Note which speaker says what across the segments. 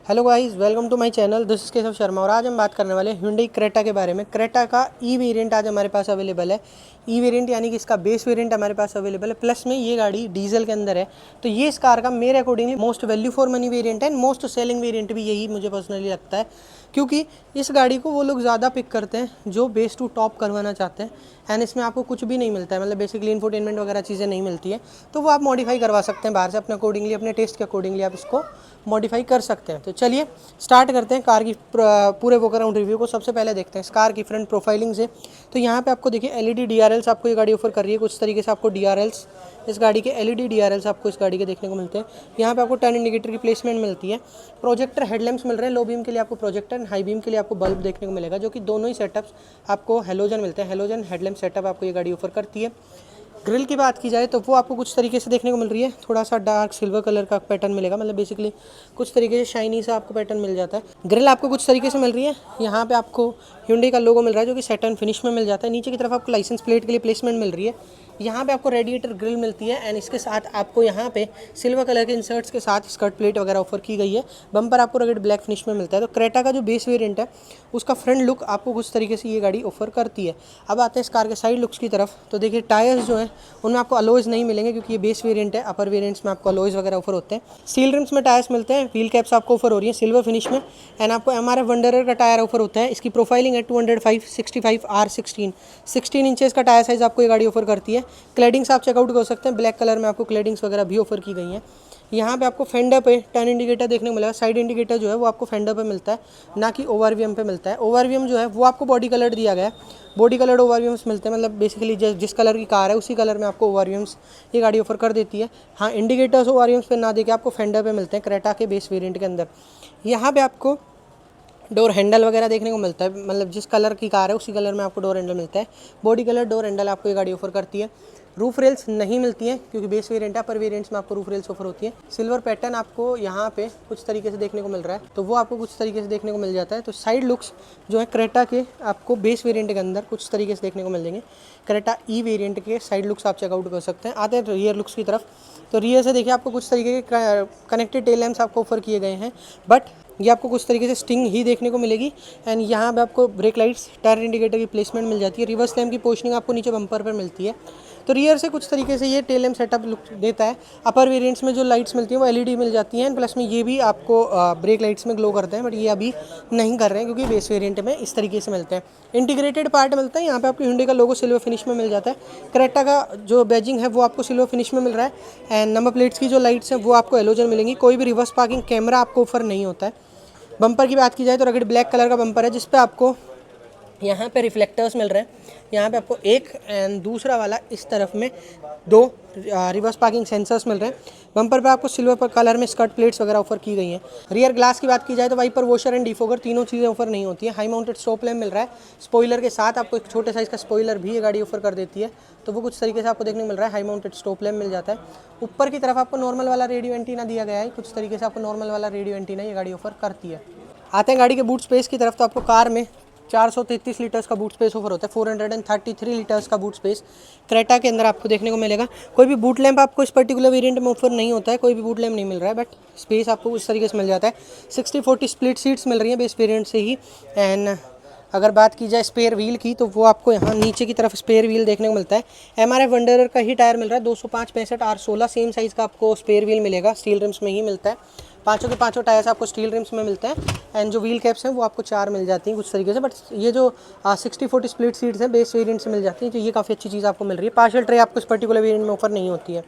Speaker 1: Hello guys, welcome to my channel. This is Keshav Sharma और आज हम बात करने वाले हैं Hyundai क्रेटा के बारे में। क्रेटा का ई वेरिएंट आज हमारे पास अवेलेबल है। ई वेरिएंट यानी कि इसका बेस वेरिएंट हमारे पास अवेलेबल है, प्लस में ये गाड़ी डीजल के अंदर है। तो ये इस कार का मेरे accordingly most value for money variant है एंड मोस्ट सेलिंग वेरिएंट भी यही मुझे पर्सनली लगता है, क्योंकि इस गाड़ी को वो लोग ज़्यादा पिक करते हैं जो बेस टू टॉप करवाना चाहते हैं। एंड इसमें आपको कुछ भी नहीं मिलता है, मतलब बेसिकली इंफोटेनमेंट वगैरह चीज़ें नहीं मिलती है, तो वो आप मॉडिफाई करवा सकते हैं बाहर से अपने अकॉर्डिंगली, अपने टेस्ट के अकॉर्डिंगली आप इसको मॉडिफाई कर सकते हैं। तो चलिए स्टार्ट करते हैं कार की पूरे वॉक अराउंड रिव्यू को। सबसे पहले देखते हैं इस कार की फ्रंट प्रोफाइलिंग से। तो यहाँ पे आपको देखिए एलईडी डीआरएल्स आपको ये गाड़ी ऑफर कर रही है। कुछ तरीके से आपको डीआरएल्स इस गाड़ी के एलईडी डीआरएल्स आपको इस गाड़ी के देखने को मिलते हैं। यहाँ पे आपको टर्न इंडिकेटर की प्लेसमेंट मिलती है। प्रोजेक्टर हेडलैम्प्स मिल रहे हैं। लो बीम के लिए आपको प्रोजेक्टर एंड हाई बीम के लिए आपको बल्ब देखने को मिलेगा, जो कि दोनों ही सेटअप्स आपको हेलोजन मिलते हैं। हेलोजन हेडलैम्प सेटअप आपको ये गाड़ी ऑफर करती है। ग्रिल की बात की जाए तो वो आपको कुछ तरीके से देखने को मिल रही है। थोड़ा सा डार्क सिल्वर कलर का पैटर्न मिलेगा, मतलब बेसिकली कुछ तरीके से शाइनी सा आपको पैटर्न मिल जाता है। ग्रिल आपको कुछ तरीके से मिल रही है। यहाँ पे आपको Hyundai का लोगो मिल रहा है, जो कि सैटर्न फिनिश में मिल जाता है। नीचे की तरफ आपको लाइसेंस प्लेट के लिए प्लेसमेंट मिल रही है। यहाँ पे आपको रेडिएटर ग्रिल मिलती है एंड इसके साथ आपको यहाँ पे सिल्वर कलर के इंसर्ट्स के साथ स्कर्ट प्लेट वगैरह ऑफर की गई है। बम्पर आपको रगड़ ब्लैक फिनिश में मिलता है। तो क्रेटा का जो बेस वेरिएंट है उसका फ्रंट लुक आपको कुछ तरीके से ये गाड़ी ऑफर करती है। अब आते हैं इस कार के साइड लुक्स की तरफ। तो देखिए टायर्स जो हैं उनमें आपको अलॉयज़ नहीं मिलेंगे, क्योंकि ये बेस वेरिएंट है। अपर वेरिएंट्स में आपको अलॉयज़ वगैरह ऑफर होते हैं। स्टील रिम्स में टायर्स मिलते हैं। व्हील कैप्स आपको ऑफर हो रही है सिल्वर फिनिश में एंड आपको एमआरएफ वंडरर का टायर ऑफर होता है। इसकी प्रोफाइलिंग है 205/65 R16 इंचेस का टायर साइज़ आपको ये गाड़ी ऑफर करती है। क्लैडिंग्स आप चेकआउट कर सकते हैं, ब्लैक कलर में आपको क्लैडिंग्स वगैरह भी ऑफर की गई हैं। यहाँ पे आपको फेंडर पे टर्न इंडिकेटर देखने को मिलेगा। साइड इंडिकेटर जो है वो आपको फेंडर पे मिलता है, ना कि ओवरवीएम पे मिलता है। ओवरवीएम जो है वो आपको बॉडी कलर दिया गया है। बॉडी कलर्ड ओवरवीएम्स मिलते हैं, मतलब बेसिकली जिस कलर की कार है उसी कलर में आपको ओवरवीएम्स ये गाड़ी ऑफर कर देती है। हाँ, इंडिकेटर्स ओवरवीएम्स पे ना देके आपको फेंडर पे मिलते हैं क्रेटा के बेस वेरिएंट के अंदर। यहाँ पे आपको डोर हैंडल वगैरह देखने को मिलता है, मतलब जिस कलर की कार है उसी कलर में आपको डोर हैंडल मिलता है। बॉडी कलर डोर हैंडल आपको ये गाड़ी ऑफर करती है। रूफ रेल्स नहीं मिलती हैं, क्योंकि बेस वेरिएंट है। पर वेरिएंट्स में आपको रूफ रेल्स ऑफर होती है। सिल्वर पैटर्न आपको यहाँ पे कुछ तरीके से देखने को मिल रहा है, तो वो आपको कुछ तरीके से देखने को मिल जाता है। तो साइड लुक्स जो है क्रेटा के आपको बेस वेरिएंट के अंदर कुछ तरीके से देखने को मिल जाएंगे। क्रेटा ई वेरिएंट के साइड लुक्स आप चेकआउट कर सकते हैं। आते हैं रियर लुक्स की तरफ। तो रियर से देखिए आपको कुछ तरीके के कनेक्टेड टेल लैंप्स आपको ऑफर किए गए हैं, बट ये आपको कुछ तरीके से स्टिंग ही देखने को मिलेगी। एंड यहाँ पे आपको ब्रेक लाइट्स, टर्न इंडिकेटर की प्लेसमेंट मिल जाती है। रिवर्स लैम्प की पोजिशनिंग आपको नीचे बम्पर पर मिलती है। तो रियर से कुछ तरीके से ये टेल लैम्प सेटअप लुक देता है। अपर वेरिएंट्स में जो लाइट्स मिलती हैं वो एलईडी मिल जाती हैं, प्लस में ये भी आपको ब्रेक लाइट्स में ग्लो करते हैं, बट ये अभी नहीं कर रहे हैं क्योंकि बेस वेरिएंट में इस तरीके से मिलते हैं। इंटीग्रेटेड पार्ट मिलता है। यहाँ पे आपको Hyundai का लोगो सिल्वर फिनिश में मिल जाता है। क्रेटा का जो बैजिंग है वो आपको सिल्वर फिनिश में मिल रहा है एंड नंबर प्लेट्स की जो लाइट्स हैं वो आपको एलोजन मिलेंगी। कोई भी रिवर्स पार्किंग कैमरा आपको ऑफर नहीं होता है। बम्पर की बात की जाए तो रगड़ ब्लैक कलर का बम्पर है, जिस पे आपको यहाँ पे रिफ्लेक्टर्स मिल रहे हैं। यहाँ पे आपको एक एंड दूसरा वाला इस तरफ में दो रिवर्स पार्किंग सेंसर्स मिल रहे हैं। बम्पर पे आपको सिल्वर कलर में स्कर्ट प्लेट्स वगैरह ऑफर की गई हैं। रियर ग्लास की बात की जाए तो वाइपर, वॉशर एंड डिफोगर तीनों चीज़ें ऑफर नहीं होती है। हाई माउंटेड स्टॉप लैम्प मिल रहा है। स्पॉइलर के साथ आपको एक छोटे साइज़ का स्पॉइलर भी ये गाड़ी ऑफर कर देती है, तो वो कुछ तरीके से आपको देखने को मिल रहा है। हाई माउंटेड स्टॉप लैम्प मिल जाता है। ऊपर की तरफ आपको नॉर्मल वाला रेडियो एंटीना दिया गया है। कुछ तरीके से आपको नॉर्मल वाला रेडियो एंटीना ये गाड़ी ऑफर करती है। आते हैं गाड़ी के बूट स्पेस की तरफ। तो आपको कार में 433 लीटर्स का बूट स्पेस ऑफर होता है। 433 लीटर्स का बूट स्पेस क्रेटा के अंदर आपको देखने को मिलेगा। कोई भी बूट लैंप आपको इस पर्टिकुलर वेरिएंट में ऑफर नहीं होता है, कोई भी बूट लैंप नहीं मिल रहा है, बट स्पेस आपको उस तरीके से मिल जाता है। 60/40 स्प्लिट सीट्स मिल रही हैं बेस वेरिएंट से ही। एंड अगर बात की जाए स्पेयर व्हील की, तो वो आपको यहाँ नीचे की तरफ स्पेयर व्हील देखने को मिलता है। एमआरएफ वंडरर का ही टायर मिल रहा है। 205/65 R16 सेम साइज़ का आपको स्पेयर व्हील मिलेगा। स्टील रिम्स में ही मिलता है। पाँचों के पाँचों टायर्स आपको स्टील रिम्स में मिलते हैं एंड जो व्हील कैप्स हैं वो आपको 4 मिल जाती हैं कुछ तरीके से। बट ये जो 60/40 स्प्लिट सीट्स हैं बेस वेरिएंट से मिल जाती हैं, तो ये काफ़ी अच्छी चीज़ आपको मिल रही है। पार्शियल ट्रे आपको इस पर्टिकुलर वेरिएंट में ऑफर नहीं होती है।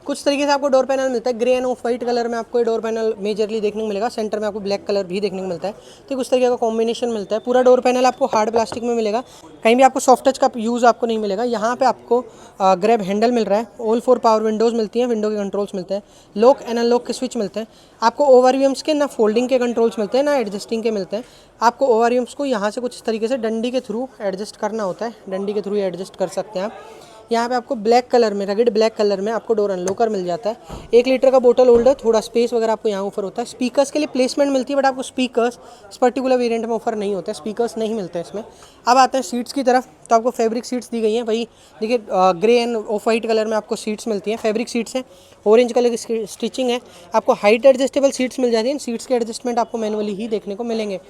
Speaker 1: कुछ तरीके से आपको डोर पैनल मिलता है। Grey end of white colour में आपको ये डोर पैनल मेजरली देखने को मिलेगा। सेंटर में आपको ब्लैक कलर भी देखने को मिलता है। तो कुछ तरीके का कॉम्बिनेशन मिलता है। पूरा डोर पैनल आपको हार्ड प्लास्टिक में मिलेगा। कहीं भी आपको सॉफ्ट टच का यूज़ आपको नहीं मिलेगा। यहाँ पे आपको ग्रैब हैंडल मिल रहा है। ऑल 4 पावर विंडोज़ मिलती हैं। विंडो के कंट्रोल्स मिलते हैं। लॉक एंड अनलॉक के स्विच मिलते हैं। आपको ओवरव्यूम्स के ना फोल्डिंग के कंट्रोल्स मिलते हैं ना एडजस्टिंग के मिलते हैं। आपको ओवरव्यूम्स को यहाँ से कुछ तरीके से डंडी के थ्रू एडजस्ट करना होता है। डंडी के थ्रू एडजस्ट कर सकते हैं आप। यहाँ पे आपको ब्लैक कलर में, रगड़ ब्लैक कलर में आपको डोर अनलॉकर मिल जाता है। 1 लीटर का बोतल होल्डर, थोड़ा स्पेस वगैरह आपको यहाँ ऑफर होता है। स्पीकर्स के लिए प्लेसमेंट मिलती है, बट आपको स्पीकर्स इस पर्टिकुलर वेरिएंट में ऑफर नहीं होता है। स्पीकर्स नहीं मिलते हैं इसमें। अब आते हैं सीट्स की तरफ। तो आपको फैब्रिक सीट्स दी गई हैं वही देखिए, grey end of white colour में आपको सीट्स मिलती हैं, फैब्रिक सीट्स हैं, ऑरेंज कलर की स्टिचिंग है। आपको हाइट एडजस्टेबल सीट्स मिल जाती हैं, सीट्स के एडजस्टमेंट आपको मैनुअली ही देखने को मिलेंगे।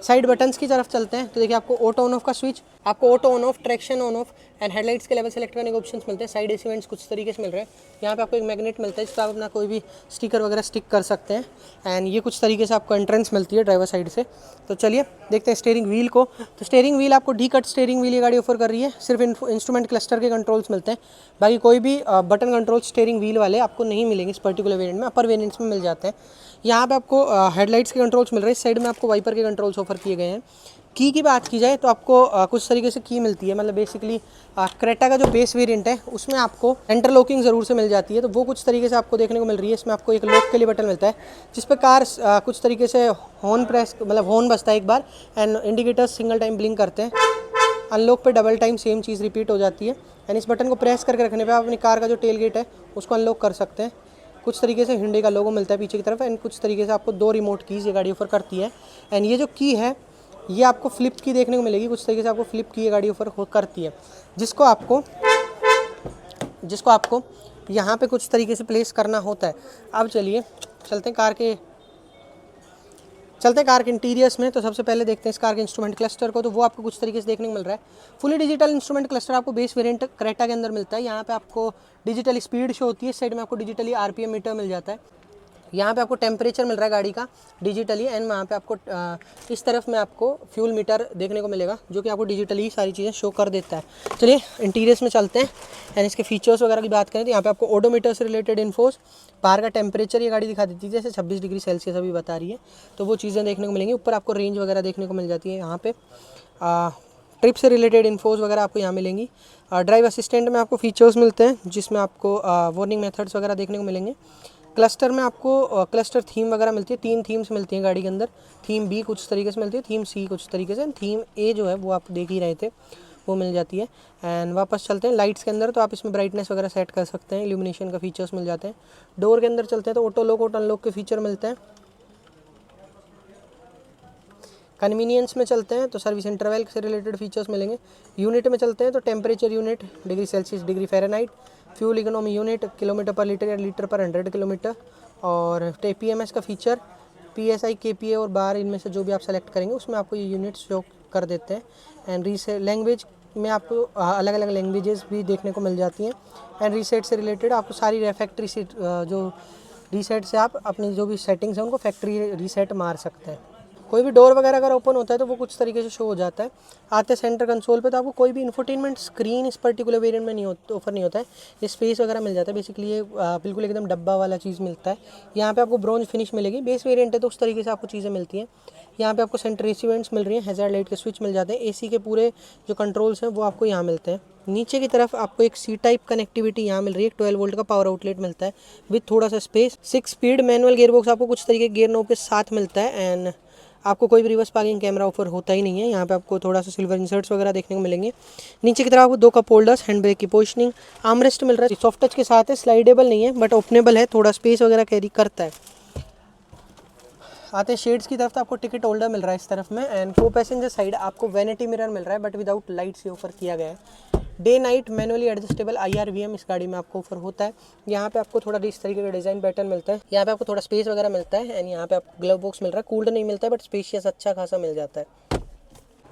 Speaker 1: साइड बटन्स की तरफ चलते हैं तो देखिए आपको ऑटो ऑन ऑफ का स्विच, आपको auto on off, traction on off and headlights के लेवल सेलेक्ट करने के ऑप्शंस मिलते हैं। साइड एसी वेंट्स कुछ तरीके से मिल रहे हैं। यहाँ पे आपको एक मैग्नेट मिलता है जिस पर आप अपना कोई भी स्टिकर वगैरह स्टिक कर सकते हैं। एंड ये कुछ तरीके से आपको एंट्रेंस मिलती है ड्राइवर साइड से। तो चलिए देखते हैं स्टीयरिंग व्हील को। तो स्टीयरिंग व्हील आपको डी कट स्टीयरिंग व्हील ये गाड़ी ऑफर कर रही है। सिर्फ इंस्ट्रूमेंट क्लस्टर के कंट्रोल्स मिलते हैं, बाकी कोई भी बटन कंट्रोल स्टीयरिंग व्हील वाले आपको नहीं मिलेंगे इस पर्टिकुलर वेरिएंट में। अपर वेरिएंट्स में मिल जाते हैं। यहाँ पे आपको हेडलाइट्स के कंट्रोल्स मिल रहे हैं, इस साइड में आपको वाइपर के कंट्रोल्स ऑफर किए गए हैं। की बात की जाए तो आपको कुछ तरीके से की मिलती है, मतलब बेसिकली क्रेटा का जो बेस वेरिएंट है उसमें आपको सेंटर लॉकिंग ज़रूर से मिल जाती है, तो वो कुछ तरीके से आपको देखने को मिल रही है। इसमें आपको एक लॉक के लिए बटन मिलता है जिस पर कार कुछ तरीके से हॉर्न प्रेस, मतलब हॉर्न बजता है एक बार and indicators single time blink करते हैं। अनलॉक पे डबल टाइम सेम चीज़ रिपीट हो जाती है एंड इस बटन को प्रेस करके रखने पे आप अपनी कार का जो टेल गेट है उसको अनलॉक कर सकते हैं। कुछ तरीके से Hyundai का लोगो मिलता है पीछे की तरफ एंड कुछ तरीके से आपको 2 रिमोट कीज़ ये गाड़ी ऑफर करती है। एंड ये जो की है ये आपको फ्लिप की देखने को मिलेगी, कुछ तरीके से आपको फ्लिप की ये गाड़ी ऑफर करती है, जिसको आपको यहाँ पे कुछ तरीके से प्लेस करना होता है। अब चलिए चलते हैं कार के इंटीरियर्स में। तो सबसे पहले देखते हैं इस कार के इंस्ट्रूमेंट क्लस्टर को, तो वो आपको कुछ तरीके से देखने को मिल रहा है। फुली डिजिटल इंस्ट्रूमेंट क्लस्टर आपको बेस वेरिएंट क्रेटा के अंदर मिलता है। यहाँ पे आपको डिजिटल स्पीड शो होती है, इस साइड में आपको डिजिटली आरपीएम मीटर मिल जाता है। यहाँ पे आपको टेम्परेचर मिल रहा है गाड़ी का डिजिटली एंड वहाँ पे आपको इस तरफ में आपको फ्यूल मीटर देखने को मिलेगा जो कि आपको डिजिटली सारी चीज़ें शो कर देता है। चलिए इंटीरियर्स में चलते हैं एंड इसके फीचर्स वगैरह की बात करें तो यहाँ पे आपको ओडोमीटर से रिलेटेड इन्फोस, बाहर का टेम्परेचर ये गाड़ी दिखा देती है जैसे 26 डिग्री सेल्सियस अभी बता रही है, तो वो चीज़ें देखने को मिलेंगी। ऊपर आपको रेंज वगैरह देखने को मिल जाती है। यहाँ पे ट्रिप से रिलेटेड इन्फोस वगैरह आपको यहाँ मिलेंगी। ड्राइव असिस्टेंट में आपको फीचर्स मिलते हैं जिसमें आपको वार्निंग मेथड्स वगैरह देखने को मिलेंगे। क्लस्टर में आपको क्लस्टर थीम वगैरह मिलती है, 3 थीम्स मिलती हैं गाड़ी के अंदर। थीम बी कुछ तरीके से मिलती है, थीम सी कुछ तरीके से, थीम ए जो है वो आप देख ही रहे थे वो मिल जाती है। एंड वापस चलते हैं लाइट्स के अंदर, तो आप इसमें ब्राइटनेस वगैरह सेट कर सकते हैं, इल्यूमिनेशन का फीचर्स मिल जाते हैं। डोर के अंदर चलते हैं तो ऑटो लॉक और अनलॉक के फीचर मिलते हैं। कन्वीनियंस में चलते हैं तो सर्विस इंटरवल से रिलेटेड फीचर्स मिलेंगे। यूनिट में चलते हैं तो temperature unit, degree Celsius, degree Fahrenheit, fuel economy unit, kilometre पर लीटर या लीटर पर 100 किलोमीटर, और PMS का फीचर, PSI, KPA और बार, इनमें से जो भी आप सेलेक्ट करेंगे उसमें आपको ये यूनिट शो कर देते हैं। एंड लैंग्वेज में आपको अलग अलग लैंग्वेजेस भी देखने को मिल जाती हैं। एंड रीसेट से रिलेटेड आपको सारी फैक्ट्री से जो रीसेट से आप अपनी जो भी सेटिंग्स हैं उनको फैक्ट्री रीसेट मार सकते हैं। कोई भी डोर वगैरह अगर ओपन होता है तो वो कुछ तरीके से शो हो जाता है। आते हैं सेंटर कंसोल पे तो आपको कोई भी इंफोटेनमेंट स्क्रीन इस पर्टिकुलर वेरिएंट में नहीं ऑफर नहीं होता है, ये स्पेस वगैरह मिल जाता है। बेसिकली ये बिल्कुल एकदम डब्बा वाला चीज़ मिलता है। यहाँ पे आपको ब्रॉन्ज फिनिश मिलेगी, बेस वेरिएंट है तो उस तरीके से आपको चीज़ें मिलती हैं। यहाँ पे आपको सेंटर एसी वेंट्स मिल रही हैं, हैजार्ड लाइट के स्विच मिल जाते हैं, एसी के पूरे जो कंट्रोल्स हैं वो आपको यहाँ मिलते हैं। नीचे की तरफ आपको एक सी टाइप कनेक्टिविटी यहाँ मिल रही है, 12 वोल्ट का पावर आउटलेट मिलता है विद थोड़ा सा स्पेस। 6 स्पीड मैनुअल गियरबॉक्स आपको कुछ तरीके गियर नोब के साथ मिलता है। एंड आपको कोई भी रिवर्स पार्किंग कैमरा ऑफर होता ही नहीं है। यहाँ पे आपको थोड़ा सा सिल्वर इंसर्ट्स वगैरह देखने को मिलेंगे। नीचे की तरफ आपको 2 कप होल्डर्स, हैंड ब्रेक की पोजिशनिंग, आर्मरेस्ट मिल रहा है, सॉफ्ट टच के साथ है, स्लाइडेबल नहीं है बट ओपनेबल है, थोड़ा स्पेस वगैरह कैरी करता है। आते हैं शेड्स की तरफ तो आपको टिकट होल्डर मिल रहा है इस तरफ में। एंड को पैसेंजर साइड आपको वैनिटी मिरर मिल रहा है बट विदाउट लाइट से ऑफर किया गया है। Day night manually adjustable IRVM इस गाड़ी में आपको ऑफर होता है। यहाँ पे आपको थोड़ा इस तरीके का डिज़ाइन पैटर्न मिलता है, यहाँ पे आपको थोड़ा स्पेस वगैरह मिलता है। एंड यहाँ पे आपको ग्लव बॉक्स मिल रहा है, कूल्ड नहीं मिलता है बट स्पेशियस अच्छा खासा मिल जाता है।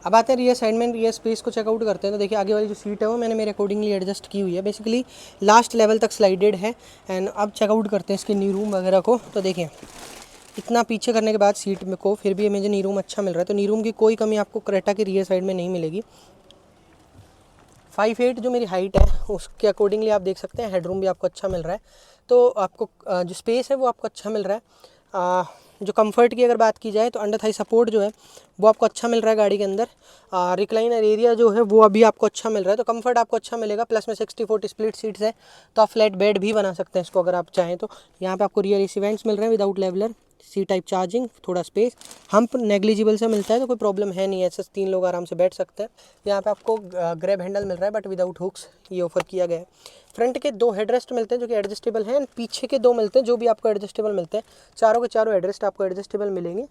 Speaker 1: अब आते हैं रियर साइड में, रियर स्पेस को चेकआउट करते हैं तो देखिए आगे वाली जो सीट है वो मैंने मेरे अकॉर्डिंगली एडजस्ट की हुई है, बेसिकली लास्ट लेवल तक स्लाइडेड है। एंड अब चेकआउट करते हैं इसके नी रूम वगैरह को। तो देखिए इतना पीछे करने के बाद सीट में को फिर भी मुझे नी रूम अच्छा मिल रहा है, तो नी रूम की कोई कमी आपको क्रेटा की रियर साइड में नहीं मिलेगी। 5'8" जो मेरी हाइट है उसके अकॉर्डिंगली आप देख सकते हैं हेडरूम भी आपको अच्छा मिल रहा है, तो आपको जो स्पेस है वो आपको अच्छा मिल रहा है। जो कंफर्ट की अगर बात की जाए तो अंडर थाई सपोर्ट जो है वो आपको अच्छा मिल रहा है गाड़ी के अंदर। रिक्लाइनर एरिया जो है वो अभी आपको अच्छा मिल रहा है, तो कंफर्ट आपको अच्छा मिलेगा। प्लस में 60-40 स्प्लिट सीट्स है तो आप फ्लैट बेड भी बना सकते हैं इसको अगर आप चाहें तो। यहाँ पे आपको रियर एसी वेंट्स मिल रहे हैं without leveller, C type charging, थोड़ा स्पेस, हम्प नेग्लिजिबल से मिलता है तो कोई प्रॉब्लम है नहीं, ऐसे 3 लोग आराम से बैठ सकते हैं। यहाँ पे आपको ग्रैब हैंडल मिल रहा है बट विदाउट हुक्स, ये ऑफर किया गया है। फ्रंट के 2 हेडरेस्ट मिलते हैं जो कि एडजस्टेबल हैं, पीछे के 2 मिलते हैं जो भी आपको एडजस्टेबल मिलते हैं। चारों के चारों हेडरेस्ट आपको एडजस्टेबल मिलेंगे।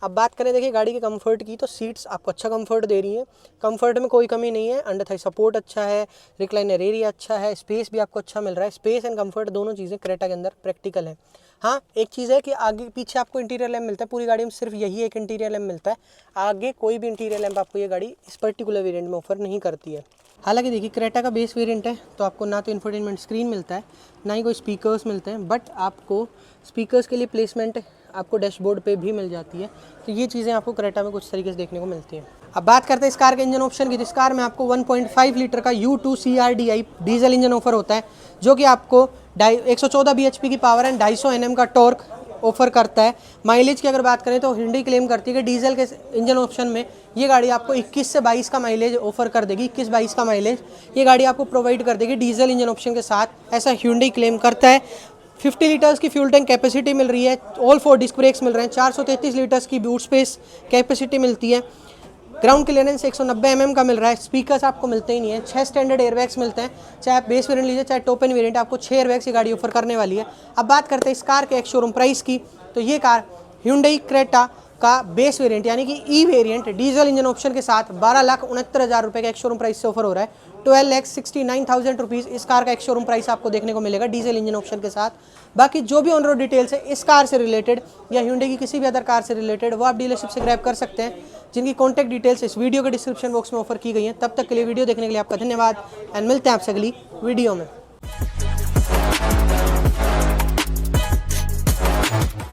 Speaker 1: अब बात करें देखिए गाड़ी के कंफर्ट की, तो सीट्स आपको अच्छा कंफर्ट दे रही हैं, कंफर्ट में कोई कमी नहीं है। अंडर थाई सपोर्ट अच्छा है, रिक्लाइनर एरिया अच्छा है, स्पेस भी आपको अच्छा मिल रहा है। स्पेस एंड कंफर्ट दोनों चीज़ें क्रेटा के अंदर प्रैक्टिकल है। हाँ, एक चीज़ है कि आगे पीछे आपको इंटीरियर लैम्प मिलता है, पूरी गाड़ी में सिर्फ यही एक इंटीरियर लैम्प मिलता है, आगे कोई भी इंटीरियर लैम्प आपको ये गाड़ी इस पर्टिकुलर वेरिएंट में ऑफर नहीं करती है। हालांकि देखिए क्रेटा का बेस वेरिएंट है तो आपको ना तो इंफोटेनमेंट स्क्रीन मिलता है, ना ही कोई स्पीकर्स मिलते हैं, बट आपको स्पीकर्स के लिए प्लेसमेंट आपको डैशबोर्ड पे भी मिल जाती है। तो ये चीज़ें आपको क्रेटा में कुछ तरीके से देखने को मिलती हैं। अब बात करते हैं इस कार के इंजन ऑप्शन की। इस कार में आपको 1.5 लीटर का U2 CRDI diesel engine offer होता है जो कि आपको 114 bhp की पावर एंड 250 Nm का टॉर्क ऑफर करता है। माइलेज की अगर बात करें तो हिंडई क्लेम करती है कि डीजल के इंजन ऑप्शन में ये गाड़ी आपको 21 से 22 का माइलेज ऑफर कर देगी। 21-22 का माइलेज ये गाड़ी आपको प्रोवाइड कर देगी डीजल इंजन ऑप्शन के साथ, ऐसा हिंडई क्लेम करता है। 50 लीटर्स की फ्यूल टैंक कैपेसिटी मिल रही है, ऑल 4 डिस्क ब्रेक्स मिल रहे हैं, 433 लीटर्स की बूट स्पेस कैपेसिटी मिलती है, ग्राउंड क्लियरेंस 190 mm का मिल रहा है। स्पीकर्स आपको मिलते ही नहीं है। 6 स्टैंडर्ड एयरबैग्स मिलते हैं, चाहे आप बेस वेरिएंट लीजिए चाहे टॉप एंड वेरिएंट, आपको 6 एयरबैग्स की गाड़ी ऑफर करने वाली है। अब बात करते हैं इस कार के एक शोरूम प्राइस की, तो ये कार Hyundai क्रेटा का बेस वेरिएंट यानी कि ई वेरिएंट डीजल इंजन ऑप्शन के साथ 12,69,000 रुपये का एक शोरूम प्राइस से ऑफर हो रहा है। 12,69,000 रुपीज़ इस कार का एक शोरूम प्राइस आपको देखने को मिलेगा डीजल इंजन ऑप्शन के साथ। बाकी जो भी ऑन रोड डिटेल्स है इस कार से रिलेटेड या Hyundai की किसी भी अदर कार से रिलेटेड वो आप डीलरशिप से ग्रैब कर सकते हैं, जिनकी कॉन्टैक्ट डिटेल्स इस वीडियो के डिस्क्रिप्शन बॉक्स में ऑफर की गई हैं। तब तक के लिए वीडियो देखने के लिए आपका धन्यवाद एंड मिलते हैं आपसे अगली वीडियो में।